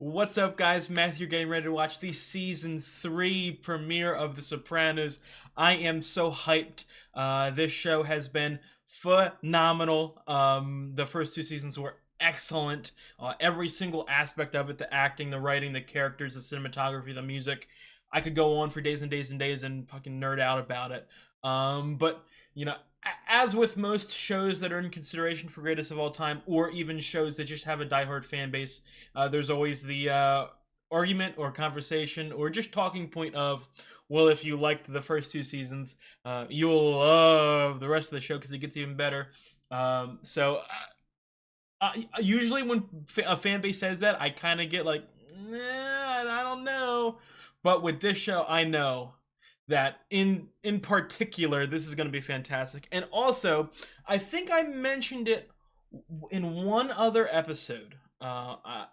What's up, guys? Matthew getting ready to watch the season 3 premiere of The Sopranos. I am so hyped. This show has been phenomenal. The first two seasons were excellent. Every single aspect of it, the acting, the writing, the characters, the cinematography, the music. I could go on for days and days and days and fucking nerd out about it. But, you know, as with most shows that are in consideration for greatest of all time, or even shows that just have a diehard fan base, there's always the argument or conversation or just talking point of, well, if you liked the first two seasons, you'll love the rest of the show because it gets even better. Usually when a fan base says that, I kind of get like, I don't know. But with this show, I know that in particular this is going to be fantastic. And also, I think I mentioned it in one other episode. I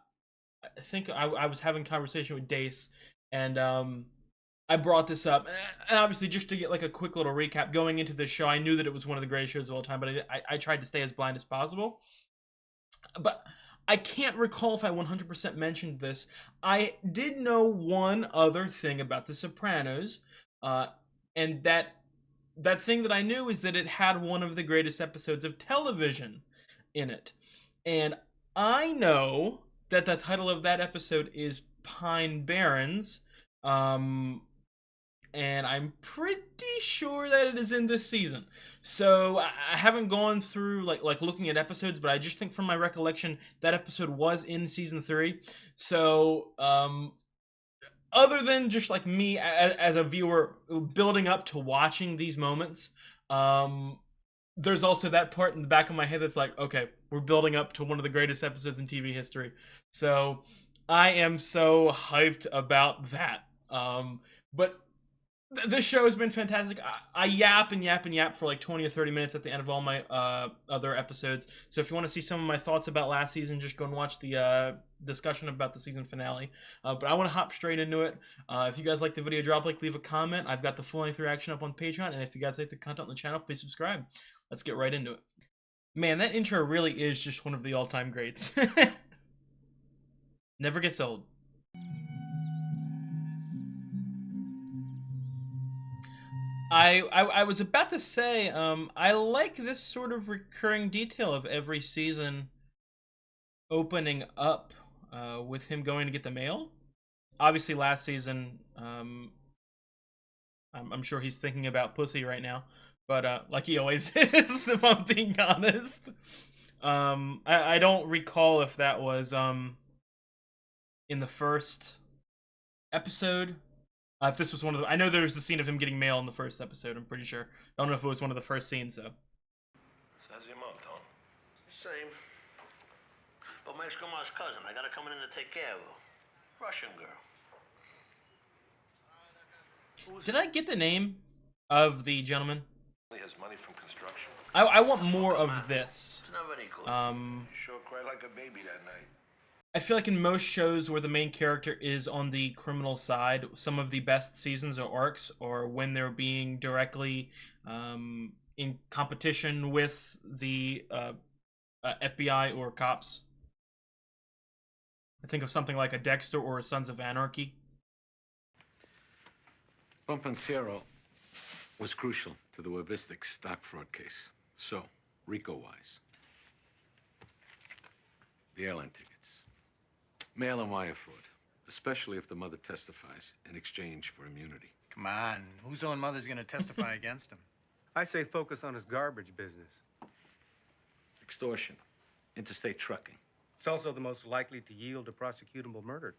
think I was having a conversation with Dace, and I brought this up. And obviously, just to get like a quick little recap, going into this show, I knew that it was one of the greatest shows of all time, but I tried to stay as blind as possible. But I can't recall if I 100% mentioned this. I did know one other thing about The Sopranos, and that thing that I knew is that it had one of the greatest episodes of television in it. And I know that the title of that episode is Pine Barrens. Um, and I'm pretty sure that it is in this season. So I haven't gone through like looking at episodes, but I just think from my recollection that episode was in season 3. So other than just like me as a viewer building up to watching these moments, there's also that part in the back of my head that's like, okay, we're building up to one of the greatest episodes in TV history. So I am so hyped about that. But this show has been fantastic. I yap and yap and yap for like 20 or 30 minutes at the end of all my other episodes. So if you want to see some of my thoughts about last season, just go and watch the discussion about the season finale. But I want to hop straight into it. If you guys like the video, drop a like, leave a comment. I've got the full-length reaction up on Patreon. And if you guys like the content on the channel, please subscribe. Let's get right into it. Man, that intro really is just one of the all-time greats. Never gets old. I was about to say, I like this sort of recurring detail of every season opening up with him going to get the mail. Obviously, last season, I'm sure he's thinking about pussy right now, but like he always is, if I'm being honest. I don't recall if that was in the first episode. If this was one of the, I know there was a scene of him getting mail in the first episode. I'm pretty sure. I don't know if it was one of the first scenes though. How's your mom, Tom? Same. But my ex-grandma's cousin, I gotta come in to take care of her. Russian girl. Did I get the name of the gentleman? He has money from construction. I want more of this. It's not very good. You sure cried like a baby that night. I feel like in most shows where the main character is on the criminal side, some of the best seasons or arcs are when they're being directly in competition with the FBI or cops. I think of something like a Dexter or a Sons of Anarchy. Bompensiero was crucial to the Webistic stock fraud case. So, RICO-wise, the airline tickets. Mail and wire fraud, especially if the mother testifies in exchange for immunity. Come on, whose own mother's gonna testify against him? I say focus on his garbage business. Extortion, interstate trucking. It's also the most likely to yield a prosecutable murder.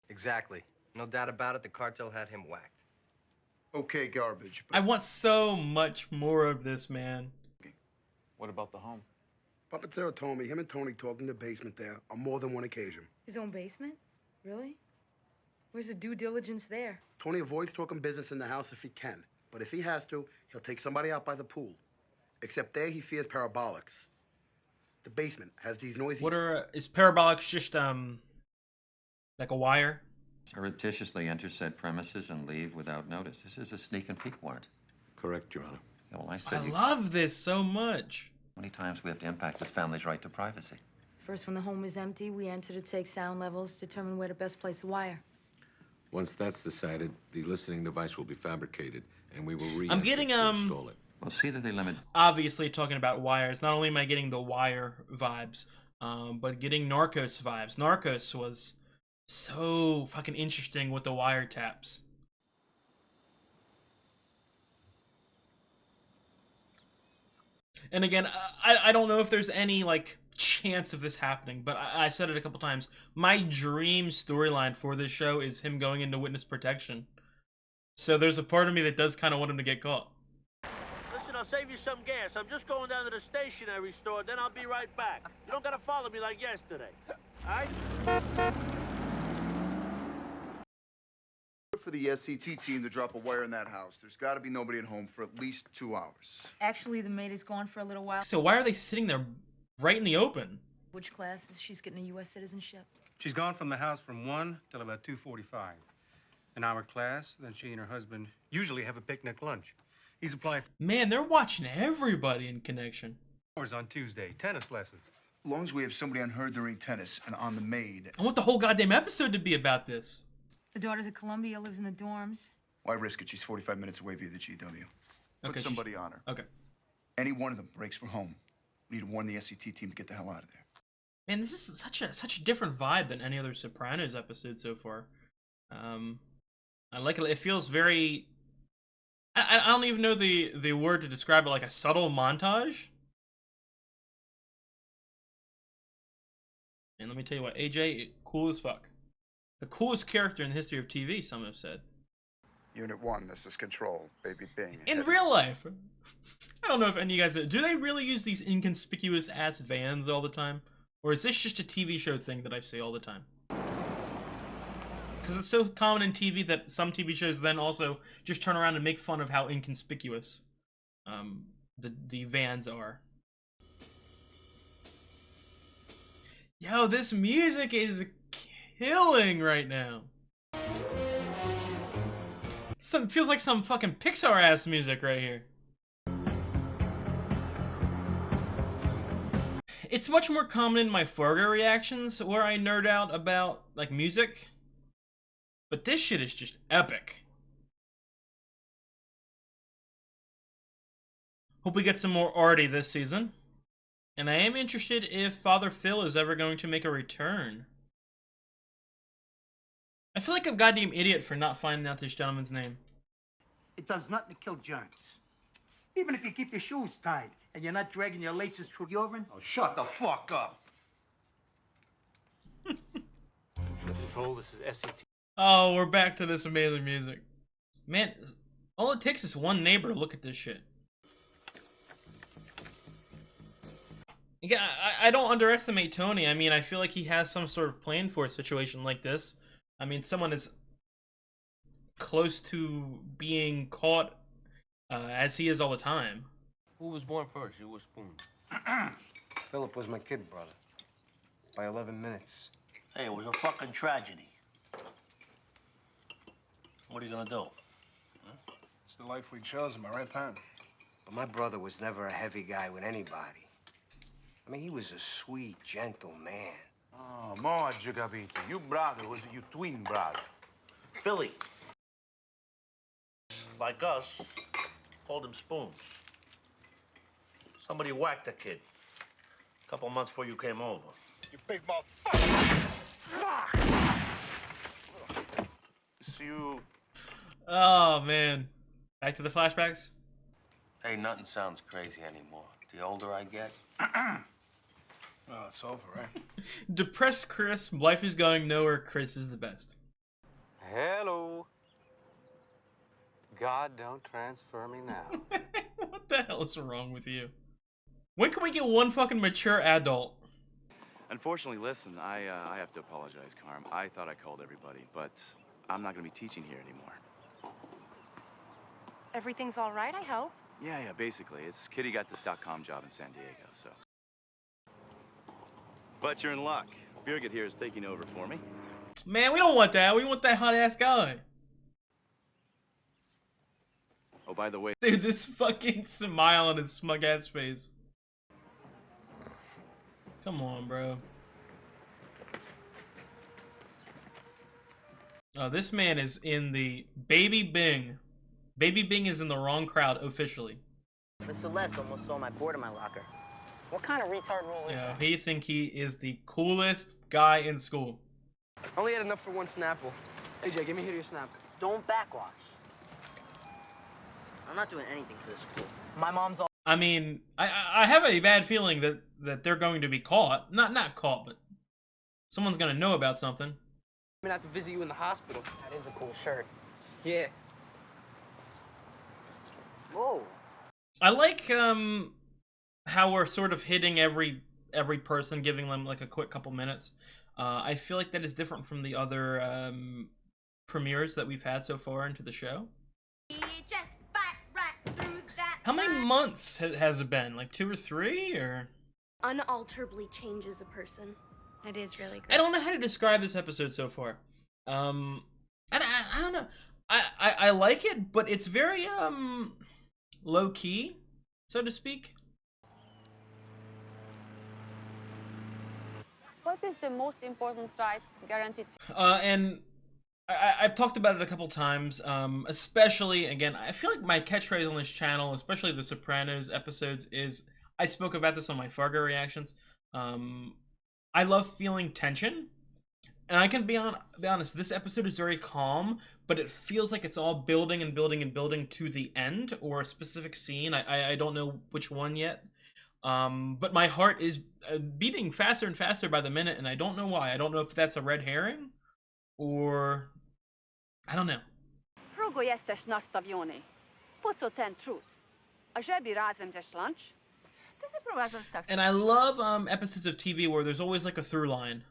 Exactly. No doubt about it, the cartel had him whacked. Okay, garbage. I want so much more of this, man. What about the home? Papatero told me him and Tony talked in the basement there on more than one occasion. His own basement? Really? Where's the due diligence there? Tony avoids talking business in the house if he can, but if he has to, he'll take somebody out by the pool. Except there, he fears parabolics. The basement has these noisy... What are is parabolics just like a wire? Surreptitiously enter said premises and leave without notice. This is a sneak and peek warrant. Correct, Your Honor. Yeah, well, I I said love this so much. many times we have to impact this family's right to privacy. First, when the home is empty, we enter to take sound levels, determine where to best place the wire. Once that's decided, the listening device will be fabricated, and we will I'm getting, install it. Well, see that they limit. Obviously, talking about wires, not only am I getting the Wire vibes, but getting Narcos vibes. Narcos was so fucking interesting with the wiretaps. And again, I don't know if there's any, like, chance of this happening, but I've said it a couple times. My dream storyline for this show is him going into witness protection. So there's a part of me that does kind of want him to get caught. Listen, I'll save you some gas. I'm just going down to the stationery store, then I'll be right back. You don't gotta follow me like yesterday. All right? For the SCT team to drop a wire in that house. There's got to be nobody at home for at least 2 hours. Actually, the maid is gone for a little while. So why are they sitting there right in the open? Which class is she's getting a U.S. citizenship? She's gone from the house from 1 till about 2:45. An hour class, then she and her husband usually have a picnic lunch. He's applying for Man, they're watching everybody in Connection. hours on Tuesday, tennis lessons. As long as we have somebody on her during tennis and on the maid, I want the whole goddamn episode to be about this. The daughter's at Columbia, lives in the dorms. why risk it? She's 45 minutes away via the GW. Put Okay, somebody on her. Okay. Any one of them breaks for home. We need to warn the SCT team to get the hell out of there. Man, this is such a different vibe than any other Sopranos episode so far. I like it. It feels very. I don't even know the word to describe it. Like a subtle montage. And let me tell you what, AJ, cool as fuck. The coolest character in the history of TV, some have said. Unit 1, this is Control. Baby Bing. In real life. I don't know if any of you guys do they really use these inconspicuous ass vans all the time? Or is this just a TV show thing that I say all the time? Because it's so common in TV that some TV shows then also just turn around and make fun of how inconspicuous the vans are. Yo, this music is killing right now. Feels like some fucking Pixar ass music right here. It's much more common in my Fargo reactions where I nerd out about like music. But this shit is just epic. Hope we get some more Artie this season. And I am interested if Father Phil is ever going to make a return. I feel like a goddamn idiot for not finding out this gentleman's name. It does nothing to kill germs. Even if you keep your shoes tied and you're not dragging your laces through urine. Oh, shut the fuck up. Control, this is SCT. Oh, we're back to this amazing music. Man, all it takes is one neighbor to look at this shit. Again, I don't underestimate Tony. I mean, I feel like he has some sort of plan for a situation like this. I mean, someone is close to being caught as he is all the time. Who was born first, you or Spoon? Philip was my kid brother. By 11 minutes. Hey, it was a fucking tragedy. What are you gonna do? Huh? It's the life we chose, am I right, Pat? But my brother was never a heavy guy with anybody. I mean, he was a sweet, gentle man. Oh, more Giugabito. You brother was your twin brother. Philly. Like us, called him Spoons. Somebody whacked the kid. A couple months before you came over. You big motherfucker! See you. Oh, man. Back to the flashbacks? Hey, nothing sounds crazy anymore. The older I get. Oh, it's over, right? Depressed Chris, life is going nowhere, Chris is the best. Hello. God, don't transfer me now. What the hell is wrong with you? When can we get one fucking mature adult? Unfortunately, listen, I have to apologize, Carm. I thought I called everybody, but I'm not going to be teaching here anymore. Everything's all right, I hope. Yeah, basically. It's Kitty got this .com job in San Diego, so. But you're in luck. Birgit here is taking over for me. Man, we don't want that. We want that hot-ass guy. Oh, by the way... Dude, this fucking smile on his smug-ass face. Come on, bro. This man is in the Baby Bing. Baby Bing is in the wrong crowd officially. Mr. Les almost stole my board in my locker. What kind of retard rule is that? He think he is the coolest guy in school. Only had enough for one Snapple. AJ, give me here your Snapple. Don't backwash. I'm not doing anything for this school. My mom's all... I mean, I have a bad feeling that they're going to be caught. Not caught, but someone's gonna know about something. I'm gonna have to visit you in the hospital. That is a cool shirt. Yeah. Whoa. I like how we're sort of hitting every person, giving them like a quick couple minutes. I feel like that is different from the other premieres that we've had so far into the show. How many months has it been? Like 2 or 3, or? Unalterably changes a person. It is really great. I don't know how to describe this episode so far. I don't know. I like it, but it's very low key, so to speak. What is the most important right guaranteed? And I've talked about it a couple times, especially, again, I feel like my catchphrase on this channel, especially the Sopranos episodes, is, I spoke about this on my Fargo reactions, I love feeling tension, and I can be honest, this episode is very calm, but it feels like it's all building and building and building to the end, or a specific scene. I don't know which one yet, but my heart is beating faster and faster by the minute, and I don't know why. I don't know if that's a red herring, or... I don't know. Rugo jesteś nastawiony. Po co ten trud? Ażeby razem też lunch? And I love episodes of TV where there's always like a through line.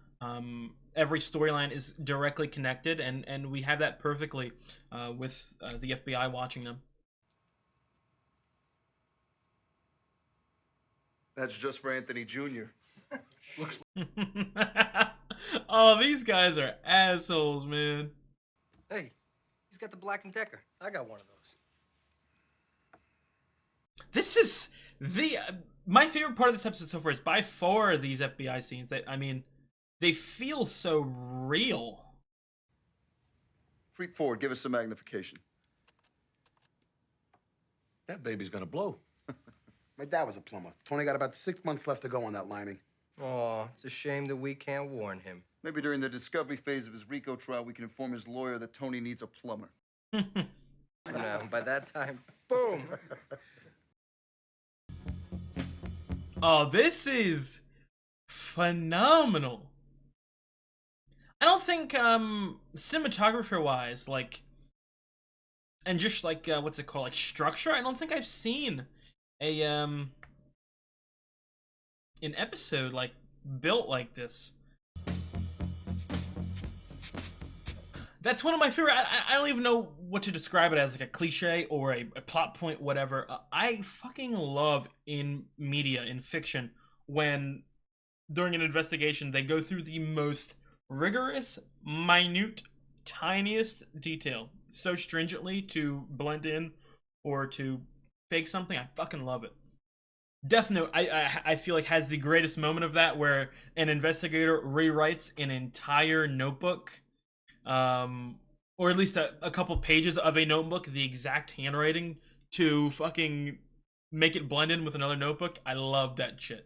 Every storyline is directly connected, and we have that perfectly with the FBI watching them. That's just for Anthony Jr. Oh, these guys are assholes, man. Hey, he's got the Black & Decker. I got one of those. This is the my favorite part of this episode so far is by far these FBI scenes. I mean, they feel so real. Freak forward, give us some magnification. That baby's gonna blow. My dad was a plumber. Tony got about 6 months left to go on that lining. Oh, it's a shame that we can't warn him. Maybe during the discovery phase of his RICO trial, we can inform his lawyer that Tony needs a plumber. Now, by that time, boom! Oh, this is phenomenal. I don't think cinematographer wise, like, and just like what's it called, like structure, I don't think I've seen a an episode like built like this. That's one of my favorite. I don't even know what to describe it as, like a cliche or a plot point, whatever. I fucking love in media, in fiction, when during an investigation they go through the most rigorous, minute, tiniest detail so stringently to blend in or to fake something. I fucking love it. Death Note, I feel like has the greatest moment of that, where an investigator rewrites an entire notebook. Or at least a couple pages of a notebook, the exact handwriting, to fucking make it blend in with another notebook. I love that shit.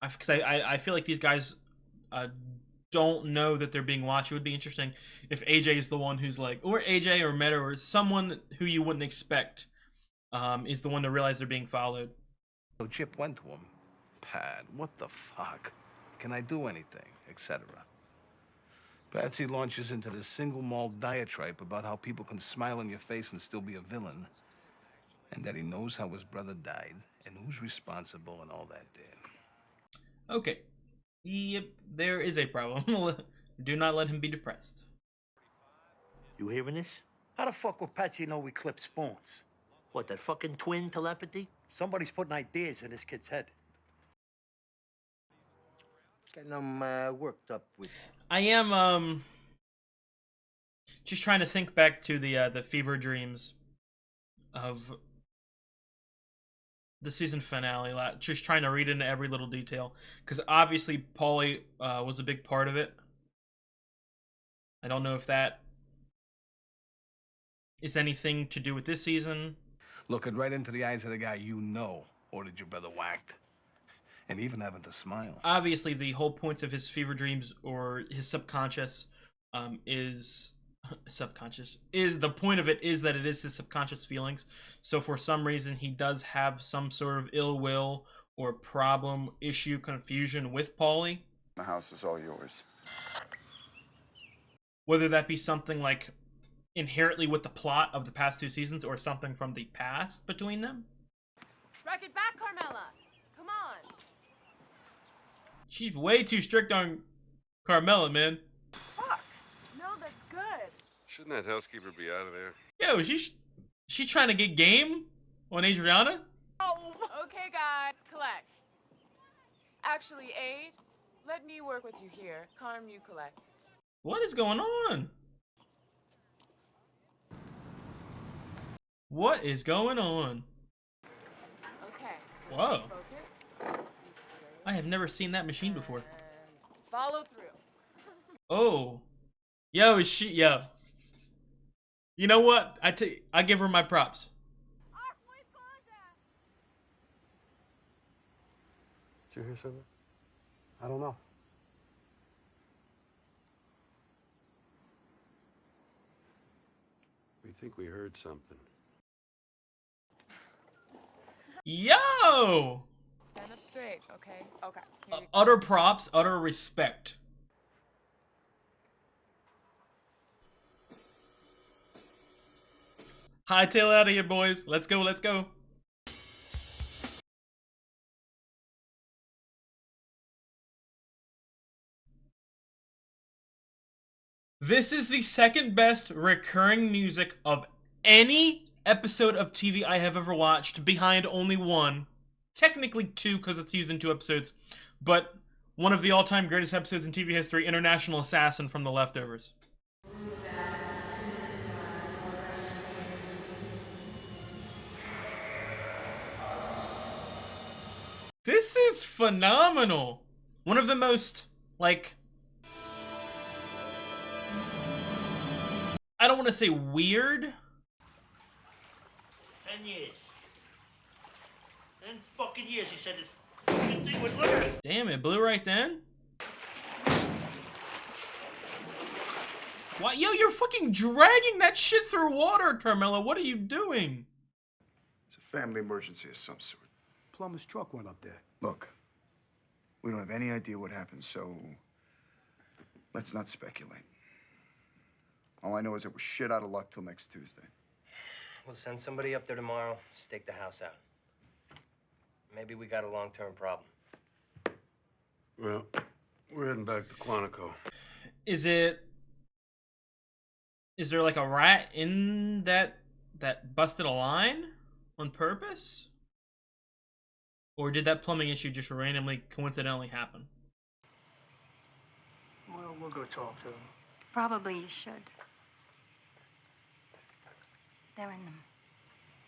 Because I feel like these guys don't know that they're being watched. It would be interesting if AJ is the one who's like, or AJ or Meta or someone who you wouldn't expect is the one to realize they're being followed. So Chip went to him. Pat, what the fuck? Can I do anything? Etc. Patsy launches into this single-malt diatribe about how people can smile in your face and still be a villain, and that he knows how his brother died and who's responsible and all that there. Okay. Yep, there is a problem. Do not let him be depressed. You hearing this? How the fuck would Patsy know we clip spoons? What, that fucking twin telepathy? Somebody's putting ideas in this kid's head. Getting them worked up with... I am just trying to think back to the fever dreams of the season finale. Just trying to read into every little detail, because obviously Paulie was a big part of it. I don't know if that is anything to do with this season. Looking right into the eyes of the guy you know ordered your brother whacked. And even having to smile. Obviously, the whole points of his fever dreams or his subconscious is the point of it is that it is his subconscious feelings. So for some reason, he does have some sort of ill will or problem, issue, confusion with Paulie. The house is all yours. Whether that be something like inherently with the plot of the past 2 seasons or something from the past between them. Rock it back, Carmela. Come on. She's way too strict on Carmela, man. Fuck. No, that's good. Shouldn't that housekeeper be out of there? Yo, she's trying to get game on Adriana? Oh. Okay, guys, collect. Actually, Aid, let me work with you here. Carm, you collect. What is going on? What is going on? Okay. Whoa. Focus. I have never seen that machine before. Follow through. Oh. Yo, is she... Yo. You know what? I give her my props. Did you hear something? I don't know. We think we heard something. Yo! Stand up straight, okay? Okay. Utter props, utter respect. Hightail out of here, boys. Let's go, let's go. This is the second best recurring music of any episode of TV I have ever watched, behind only one. Technically 2, because it's used in 2 episodes. But one of the all-time greatest episodes in TV history, International Assassin from The Leftovers. This is phenomenal. One of the most, like... I don't want to say weird. 10 years. 10 fucking years he said this fucking thing would look. Damn, it blew right then. Why, yo, you're fucking dragging that shit through water, Carmela. What are you doing? It's a family emergency of some sort. Plumber's truck went up there. Look, we don't have any idea what happened, so let's not speculate. All I know is it was shit out of luck till next Tuesday. We'll send somebody up there tomorrow, stake the house out. Maybe we got a long-term problem. Well, we're heading back to Quantico. Is there like a rat in that busted a line on purpose? Or did that plumbing issue just randomly, coincidentally happen? Well, we'll go talk to them. Probably you should. They're in them.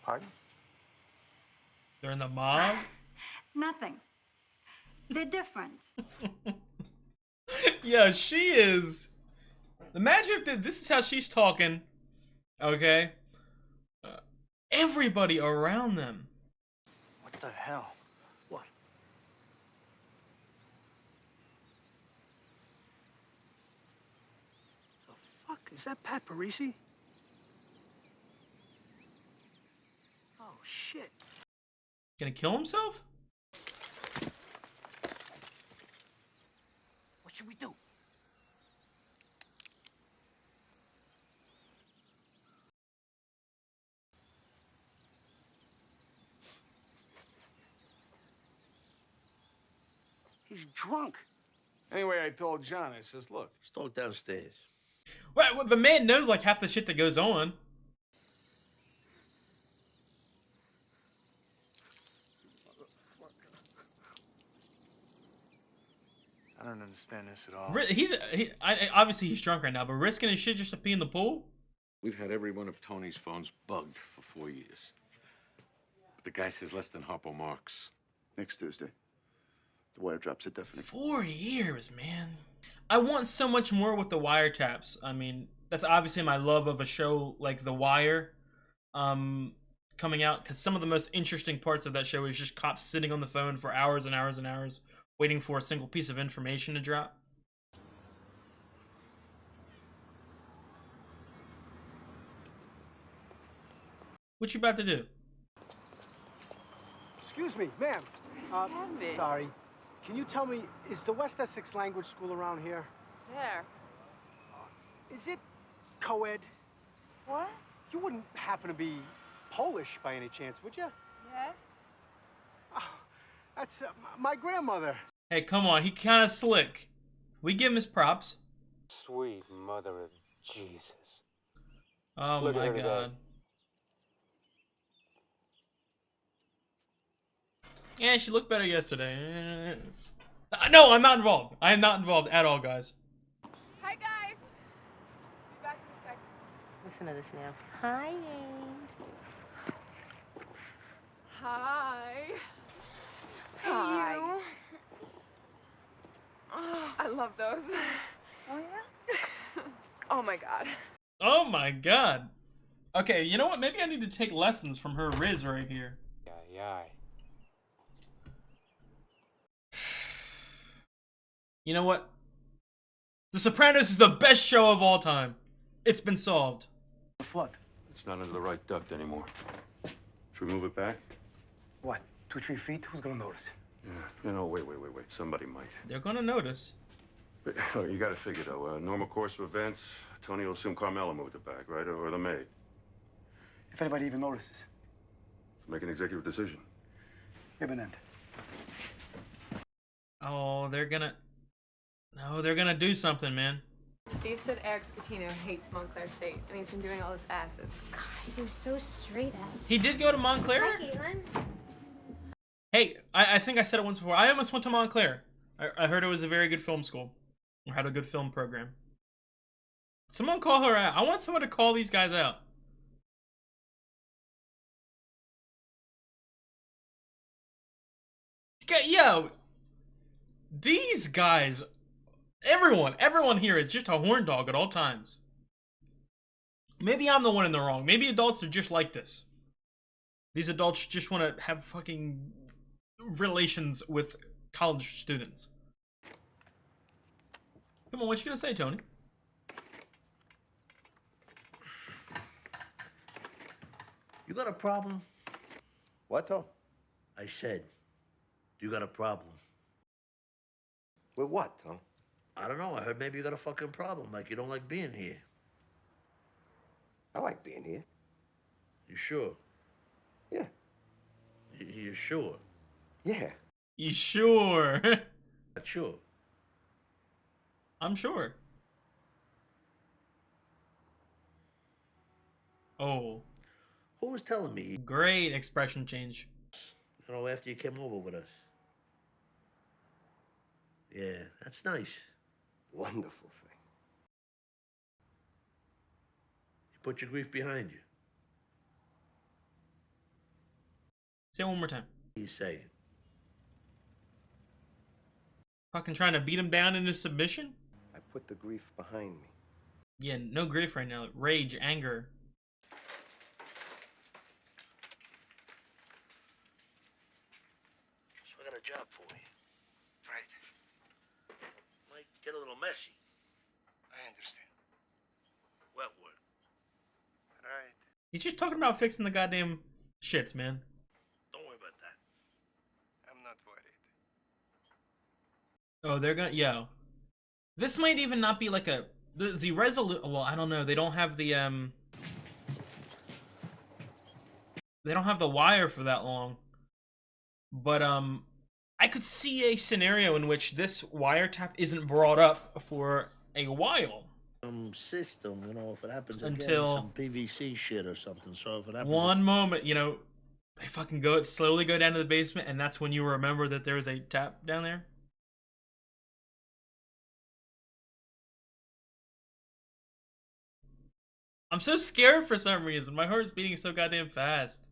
Pardon? They're in the mob? Nothing. They're different. Yeah, she is. Imagine if this is how she's talking. Okay? Everybody around them. What the hell? What? The fuck? Is that Pat Parisi? Oh, shit. Gonna kill himself? What should we do? He's drunk. Anyway, I told John, I says, look. Just talk downstairs. Well, the man knows like half the shit that goes on. I don't understand this at all. Obviously he's drunk right now, but risking his shit just to pee in the pool? We've had every one of Tony's phones bugged for 4 years. But the guy says less than Harpo Marx. Next Tuesday. The wire drops it definitely. 4 years, man. I want so much more with the wiretaps. I mean, that's obviously my love of a show like The Wire coming out, because some of the most interesting parts of that show is just cops sitting on the phone for hours and hours and hours waiting for a single piece of information to drop. What you about to do? Excuse me, ma'am. Kevin. Sorry. Can you tell me, is the West Essex language school around here? There. Is it co-ed? What? You wouldn't happen to be Polish by any chance, would you? Yes. Oh, that's my grandmother. Hey, come on, he kind of slick. We give him his props. Sweet mother of Jesus. Oh Look at my her today. god. Yeah, she looked better yesterday. No, I'm not involved. I am not involved at all, guys. Hi, guys. Be back in a second. Listen to this now. Hi, Abe. Hi. Hey, Hi. you. Oh, I love those. Oh, yeah? Oh, my God. Oh my god. Okay, you know what? Maybe I need to take lessons from her Riz right here. Yeah. You know what? The Sopranos is the best show of all time. It's been solved. The flood. It's not under the right duct anymore. Should we move it back? What, 2 or 3 feet? Who's gonna notice? Yeah. No, wait. Somebody might. They're gonna notice. But, look, you gotta figure, though. Normal course of events, Tony will assume Carmela moved it back, right? Or the maid. If anybody even notices. Make an executive decision. Imminent. Oh, they're gonna... No, they're gonna do something, man. Steve said Eric Scatino hates Montclair State, and he's been doing all this acid. God, you're so straight edge. He did go to Montclair? Hi, Caitlin. Hey, I think I said it once before. I almost went to Montclair. I heard it was a very good film school. Or had a good film program. Someone call her out. I want someone to call these guys out. Yo, these guys, everyone here is just a horn dog at all times. Maybe I'm the one in the wrong. Maybe adults are just like this. These adults just want to have fucking relations with college students. Come on, what you gonna say, Tony? You got a problem? What, Tom? I said, you got a problem. With what, Tom? I don't know. I heard maybe you got a fucking problem, like you don't like being here. I like being here. You sure? Yeah. You sure? Yeah. You sure? Not sure. I'm sure. Oh. Who was telling me? Great expression change. You know, after you came over with us. Yeah, that's nice. Wonderful thing. You put your grief behind you. Say it one more time. What are you saying? Fucking trying to beat him down into submission? I put the grief behind me. Yeah, no grief right now. Rage, anger. So I got a job for you. Right. Might get a little messy. I understand. Wet work. All right. He's just talking about fixing the goddamn shits, man. Don't worry about that. I'm not worried. Oh, they're gonna... Yo. This might even not be like a... The resolution... Well, I don't know. They don't have the, They don't have the wire for that long. But, I could see a scenario in which this wiretap isn't brought up for a while. System, you know, if it happens Until... again, some PVC shit or something. So if it happens... One moment, you know, they fucking slowly go down to the basement, and that's when you remember that there was a tap down there. I'm so scared for some reason. My heart's beating so goddamn fast.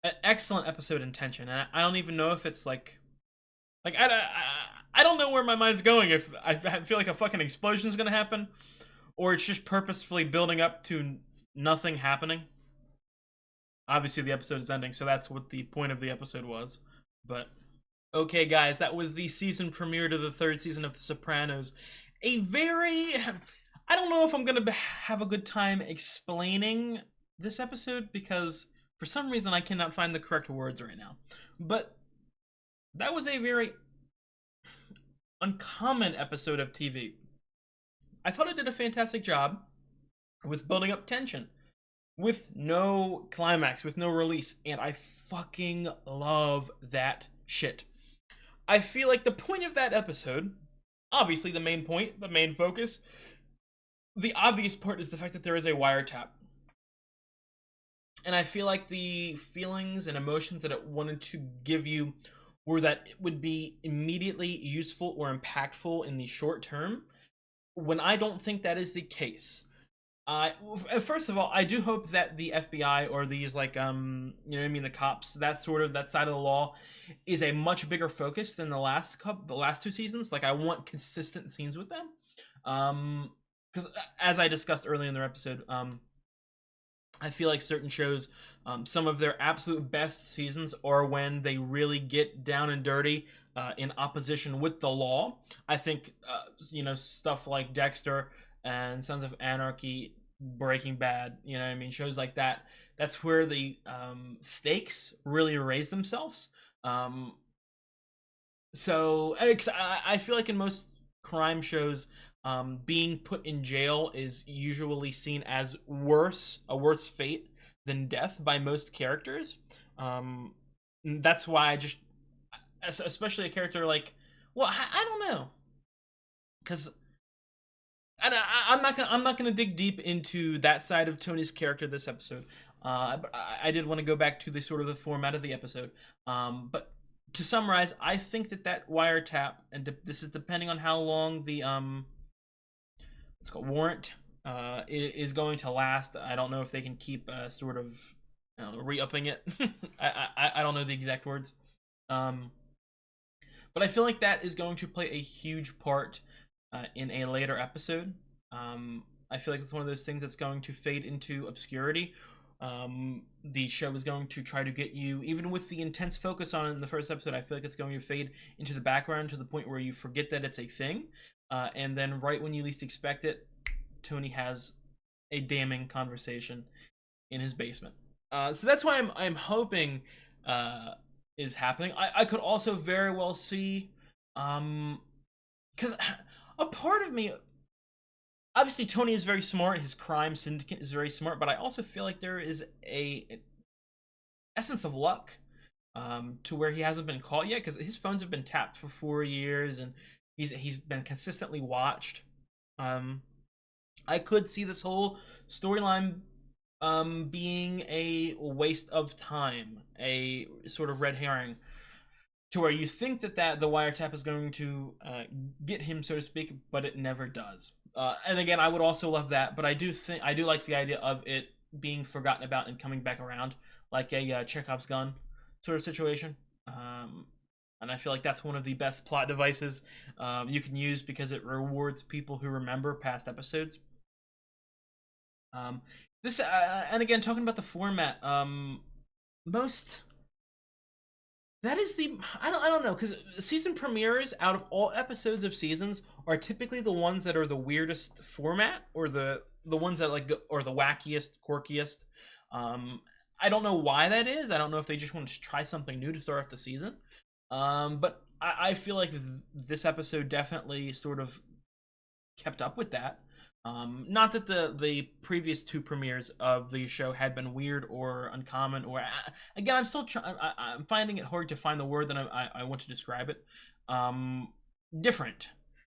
An excellent episode in tension, and I don't even know if it's like I I don't know where my mind's going, if I feel like a fucking explosion's gonna happen, or it's just purposefully building up to nothing happening. Obviously, the episode is ending, so that's what the point of the episode was. But, okay, guys, that was the season premiere to the 3rd season of The Sopranos. A very... I don't know if I'm gonna have a good time explaining this episode, because for some reason I cannot find the correct words right now. But that was a very uncommon episode of TV. I thought it did a fantastic job with building up tension, with no climax, with no release, and I fucking love that shit. I feel like the point of that episode, obviously the main point, the main focus, the obvious part is the fact that there is a wiretap. And I feel like the feelings and emotions that it wanted to give you were that it would be immediately useful or impactful in the short term, when I don't think that is the case. First of all, I do hope that the FBI, or these, like, you know what I mean, the cops, that side of the law, is a much bigger focus than the last 2 seasons. Like, I want consistent scenes with them. Because as I discussed earlier in their episode, I feel like certain shows, some of their absolute best seasons are when they really get down and dirty in opposition with the law. I think, you know, stuff like Dexter and Sons of Anarchy, Breaking Bad, you know what I mean, shows like that, that's where the stakes really raise themselves. So I feel like in most crime shows, being put in jail is usually seen as a worse fate than death by most characters. That's why I just, especially a character like, well, I don't know, because I'm not gonna dig deep into that side of Tony's character this episode. But I did want to go back to the sort of the format of the episode. But to summarize, I think that wiretap, and this is depending on how long the it's called warrant is going to last. I don't know if they can keep sort of, I don't know, re-upping it. I don't know the exact words. But I feel like that is going to play a huge part in a later episode. I feel like it's one of those things that's going to fade into obscurity. The show is going to try to get you, even with the intense focus on it in the first episode, I feel like it's going to fade into the background to the point where you forget that it's a thing. And then right when you least expect it, Tony has a damning conversation in his basement. So that's why I'm hoping is happening. I could also very well see, because a part of me, obviously Tony is very smart, his crime syndicate is very smart, but I also feel like there is an essence of luck to where he hasn't been caught yet, because his phones have been tapped for 4 years and he's been consistently watched. I could see this whole storyline being a waste of time, a sort of red herring, to where you think that the wiretap is going to get him, so to speak, but it never does. And again, I would also love that, but I do like the idea of it being forgotten about and coming back around, like a Chekhov's gun sort of situation. And I feel like that's one of the best plot devices you can use, because it rewards people who remember past episodes. This and again, talking about the format, most, that is the, I don't know, because season premieres out of all episodes of seasons are typically the ones that are the weirdest format, or the ones that like, or the wackiest, quirkiest. I don't know why that is. I don't know if they just want to try something new to start off the season. But I feel like this episode definitely sort of kept up with that. Not that the previous 2 premieres of the show had been weird or uncommon, or again, I'm still I'm finding it hard to find the word that I want to describe it. Different.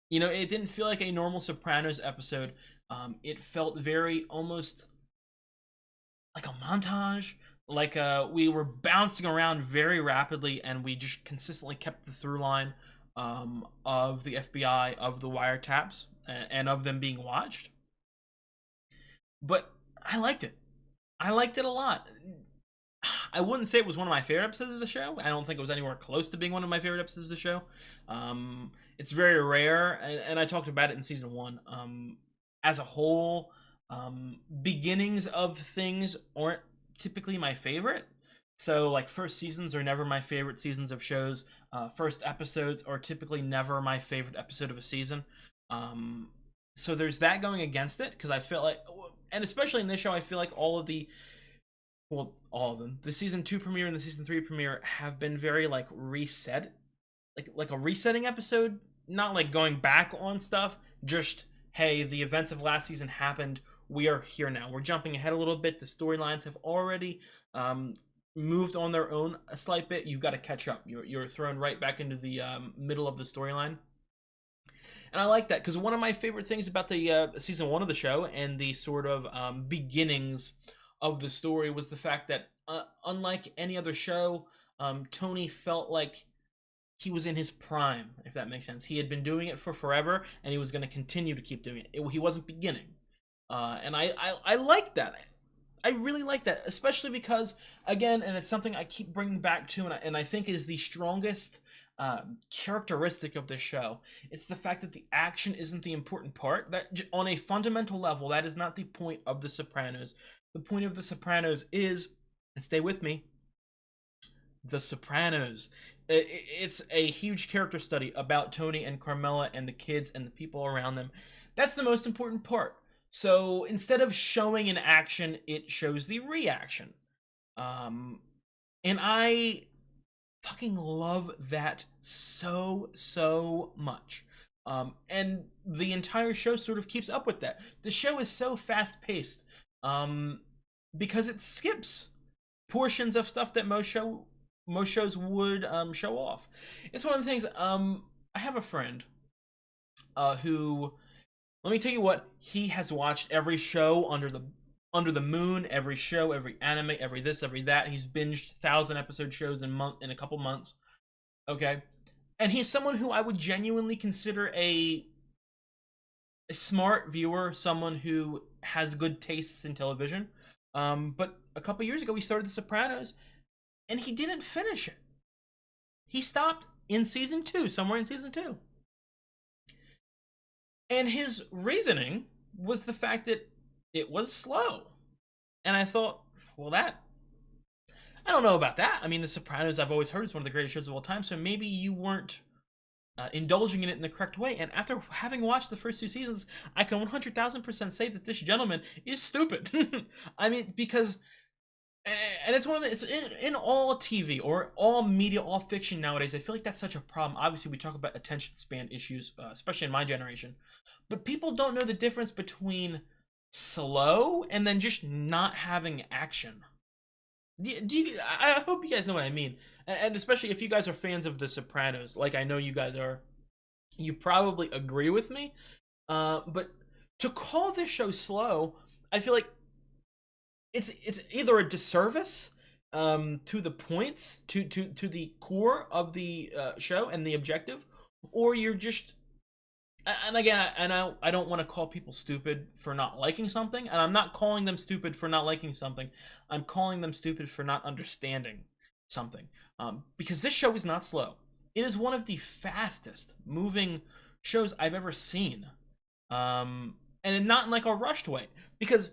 You know, it didn't feel like a normal Sopranos episode. It felt very almost like a montage. Like we were bouncing around very rapidly, and we just consistently kept the through line of the FBI, of the wiretaps, and of them being watched. But I liked it. I liked it a lot. I wouldn't say it was one of my favorite episodes of the show. I don't think it was anywhere close to being one of my favorite episodes of the show. It's very rare, and I talked about it in season 1. As a whole, beginnings of things aren't typically my favorite. So, like, first seasons are never my favorite seasons of shows. First episodes are typically never my favorite episode of a season. So there's that going against it, because I feel like, and especially in this show, I feel like all of them, the season 2 premiere and the season 3 premiere have been very, like, reset, like a resetting episode, not like going back on stuff, just, hey, the events of last season happened, we are here now, we're jumping ahead a little bit, the storylines have already moved on their own a slight bit, you've got to catch up, you're thrown right back into the middle of the storyline. And I like that, because one of my favorite things about the season 1 of the show and the sort of beginnings of the story was the fact that, unlike any other show, Tony felt like he was in his prime, if that makes sense. He had been doing it for forever, and he was going to continue to keep doing it. He wasn't beginning. And I like that. I really like that, especially because, again, and it's something I keep bringing back to, and I think is the strongest characteristic of this show. It's the fact that the action isn't the important part. That on a fundamental level, that is not the point of The Sopranos. The point of The Sopranos is, and stay with me, The Sopranos. It's a huge character study about Tony and Carmela and the kids and the people around them. That's the most important part. So instead of showing an action, it shows the reaction. And I fucking love that so much. And the entire show sort of keeps up with that. The show is so fast-paced because it skips portions of stuff that most shows would show off. It's one of the things. I have a friend who, let me tell you what, he has watched every show under the moon, every show, every anime, every this, every that. He's binged 1,000-episode shows in a couple months. Okay, and he's someone who I would genuinely consider a smart viewer, someone who has good tastes in television. But a couple years ago, he started The Sopranos, and he didn't finish it. He stopped in season 2, somewhere in season 2. And his reasoning was the fact that it was slow. And I thought, well, I don't know about that. I mean, The Sopranos, I've always heard, is one of the greatest shows of all time, so maybe you weren't indulging in it in the correct way. And after having watched the first 2 seasons, I can 100,000% say that this gentleman is stupid. I mean, because, and it's one of the, it's in all TV or all media, all fiction nowadays, I feel like that's such a problem. Obviously, we talk about attention span issues, especially in my generation, but people don't know the difference between slow and then just not having action. I hope you guys know what I mean, and especially if you guys are fans of The Sopranos, like I know you guys are, you probably agree with me. But to call this show slow, I feel like it's either a disservice to the points, to the core of the show and the objective, or you're just, and again, I don't want to call people stupid for not liking something, and I'm not calling them stupid for not liking something. I'm calling them stupid for not understanding something. Because this show is not slow. It is one of the fastest moving shows I've ever seen. And not in like a rushed way. Because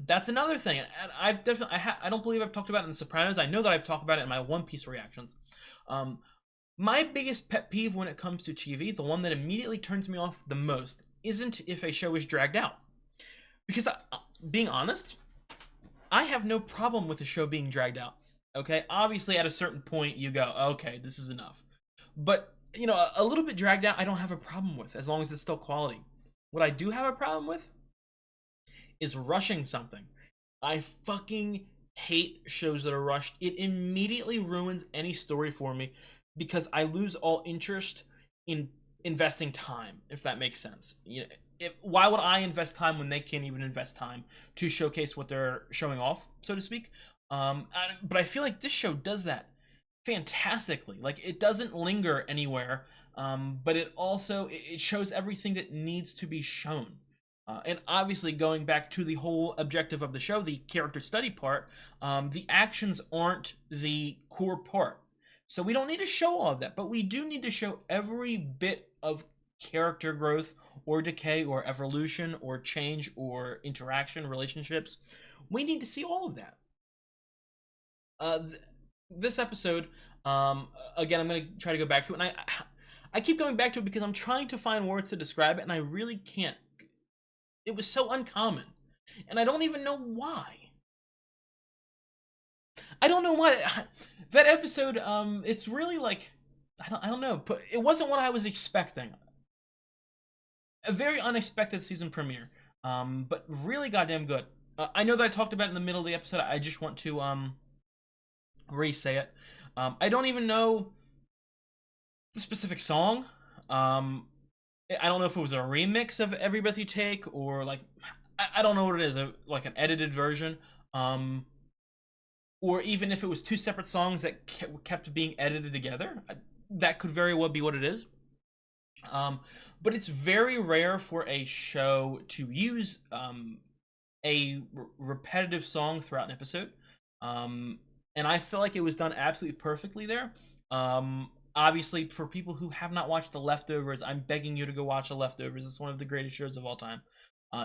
that's another thing. And I've definitely, I don't believe I've talked about it in The Sopranos. I know that I've talked about it in my One Piece reactions. My biggest pet peeve when it comes to TV, the one that immediately turns me off the most, isn't if a show is dragged out. Because, being honest, I have no problem with the show being dragged out. Okay? Obviously, at a certain point, you go, okay, this is enough. But, you know, a little bit dragged out, I don't have a problem with, as long as it's still quality. What I do have a problem with is rushing something. I fucking hate shows that are rushed. It immediately ruins any story for me, because I lose all interest in investing time, if that makes sense. You know, why would I invest time when they can't even invest time to showcase what they're showing off, so to speak? But I feel like this show does that fantastically. Like, it doesn't linger anywhere, but it also it shows everything that needs to be shown. And obviously, going back to the whole objective of the show, the character study part, the actions aren't the core part. So we don't need to show all of that, but we do need to show every bit of character growth or decay or evolution or change or interaction, relationships. We need to see all of that. This episode, again, I'm going to try to go back to it, and I keep going back to it because I'm trying to find words to describe it, and I really can't. It was so uncommon, and I don't even know why. I don't know why. That episode, it's really like, I don't know, but it wasn't what I was expecting. A very unexpected season premiere, but really goddamn good. I know that I talked about it in the middle of the episode. I just want to re-say it. I don't even know the specific song. I don't know if it was a remix of Every Breath You Take or like I don't know what it is, like an edited version, or even if it was two separate songs that kept being edited together. That could very well be what it is. But it's very rare for a show to use a repetitive song throughout an episode, and I feel like it was done absolutely perfectly there. Obviously, for people who have not watched The Leftovers, I'm begging you to go watch The Leftovers. It's one of the greatest shows of all time.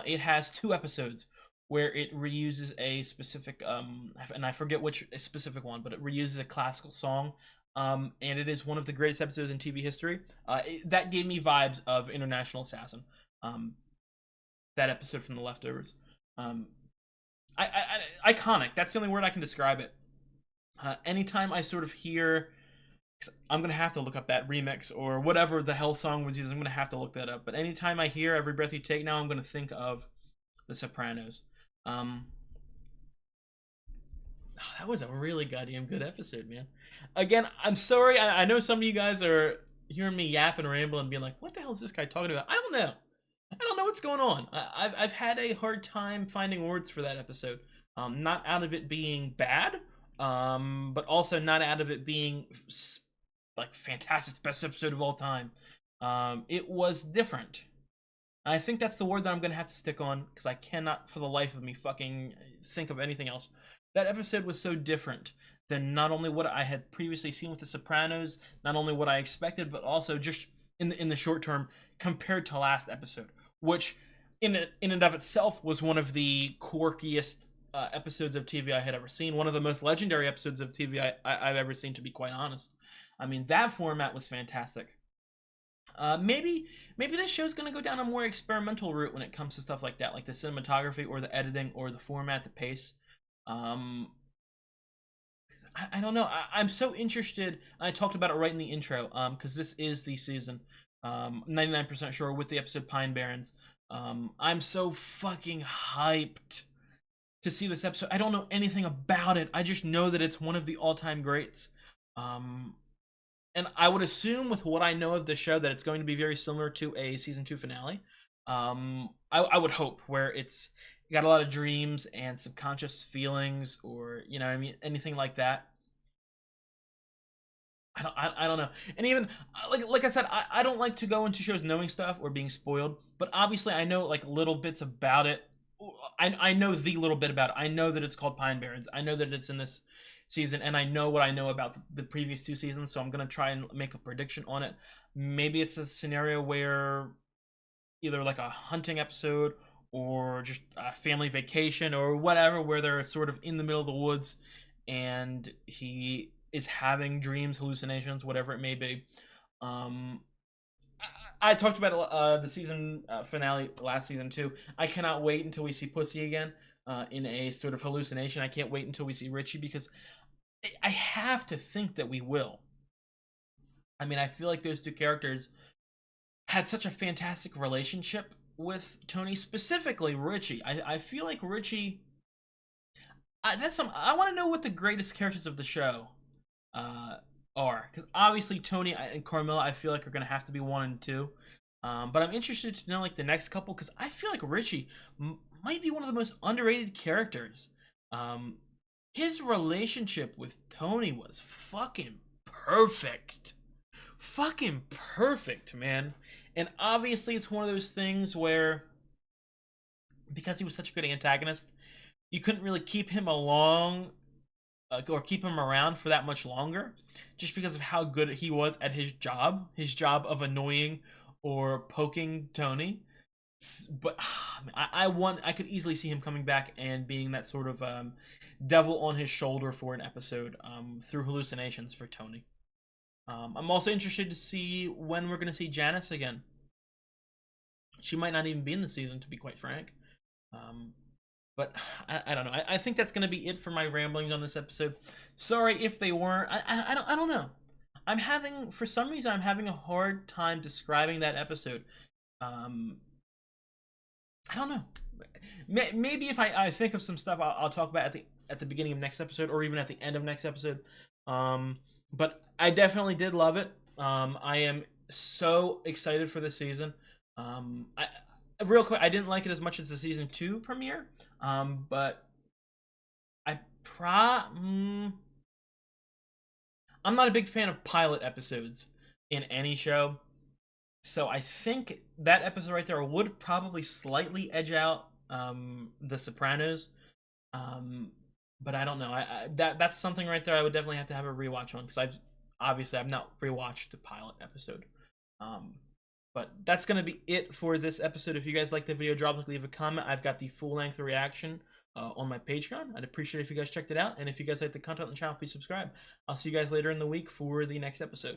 It has 2 episodes where it reuses a specific, and I forget which specific one, but it reuses a classical song. And it is one of the greatest episodes in TV history. That gave me vibes of International Assassin. That episode from The Leftovers. Iconic. That's the only word I can describe it. Anytime I sort of hear, I'm gonna have to look up that remix or whatever the hell song was used. I'm gonna have to look that up. But anytime I hear Every Breath You Take now, I'm gonna think of The Sopranos. That was a really goddamn good episode, man. Again, I'm sorry. I know some of you guys are hearing me yap and ramble and being like, "What the hell is this guy talking about?" I don't know. I don't know what's going on. I've had a hard time finding words for that episode. Not out of it being bad, but also not out of it being like fantastic, best episode of all time. It was different. I think that's the word that I'm gonna have to stick on because I cannot, for the life of me, fucking think of anything else. That episode was so different than not only what I had previously seen with The Sopranos, not only what I expected, but also just in the short term compared to last episode, which in and of itself was one of the quirkiest episodes of TV I had ever seen, one of the most legendary episodes of TV I've ever seen, to be quite honest. I mean, that format was fantastic. Maybe this show's gonna go down a more experimental route when it comes to stuff like that, like the cinematography or the editing or the format, the pace. I don't know. I'm so interested. I talked about it right in the intro, because this is the season. 99% sure with the episode Pine Barrens. I'm so fucking hyped to see this episode. I don't know anything about it. I just know that it's one of the all-time greats. And I would assume with what I know of the show that it's going to be very similar to a season 2 finale. I would hope where it's got a lot of dreams and subconscious feelings, or you know what I mean, anything like that. I don't know. And even like I said, I don't like to go into shows knowing stuff or being spoiled, but obviously I know like little bits about it. I know the little bit about it. I know that it's called Pine Barrens. I know that it's in this season, and I know what I know about the previous 2 seasons, so I'm gonna try and make a prediction on it. Maybe it's a scenario where either like a hunting episode or just a family vacation or whatever, where they're sort of in the middle of the woods and he is having dreams, hallucinations, whatever it may be. I talked about the season finale last season too. I cannot wait until we see Pussy again in a sort of hallucination. I can't wait until we see Richie, because I have to think that we will. I mean, I feel like those 2 characters had such a fantastic relationship with Tony, specifically Richie. I feel like Richie. I want to know what the greatest characters of the show are, because obviously Tony and Carmela I feel like are gonna have to be 1 and 2. But I'm interested to know like the next couple, because I feel like Richie might be one of the most underrated characters. His relationship with Tony was fucking perfect. Fucking perfect, man. And obviously it's one of those things where because he was such a good antagonist, you couldn't really keep him along or keep him around for that much longer, just because of how good he was at his job of annoying or poking Tony. But I could easily see him coming back and being that sort of devil on his shoulder for an episode through hallucinations for Tony. I'm also interested to see when we're going to see Janice again. She might not even be in the season, to be quite frank. But I don't know. I think that's going to be it for my ramblings on this episode. Sorry if they weren't. I don't know. For some reason, I'm having a hard time describing that episode. I don't know. Maybe if I think of some stuff, I'll talk about at the beginning of next episode, or even at the end of next episode. But I definitely did love it. I am so excited for this season. Real quick, I didn't like it as much as the season 2 premiere. But I'm not a big fan of pilot episodes in any show. So I think that episode right there would probably slightly edge out the Sopranos. But I don't know. That's something right there I would definitely have to have a rewatch on, because I've not rewatched the pilot episode. But that's going to be it for this episode. If you guys like the video, leave a comment. I've got the full-length reaction on my Patreon. I'd appreciate it if you guys checked it out. And if you guys like the content on the channel, please subscribe. I'll see you guys later in the week for the next episode.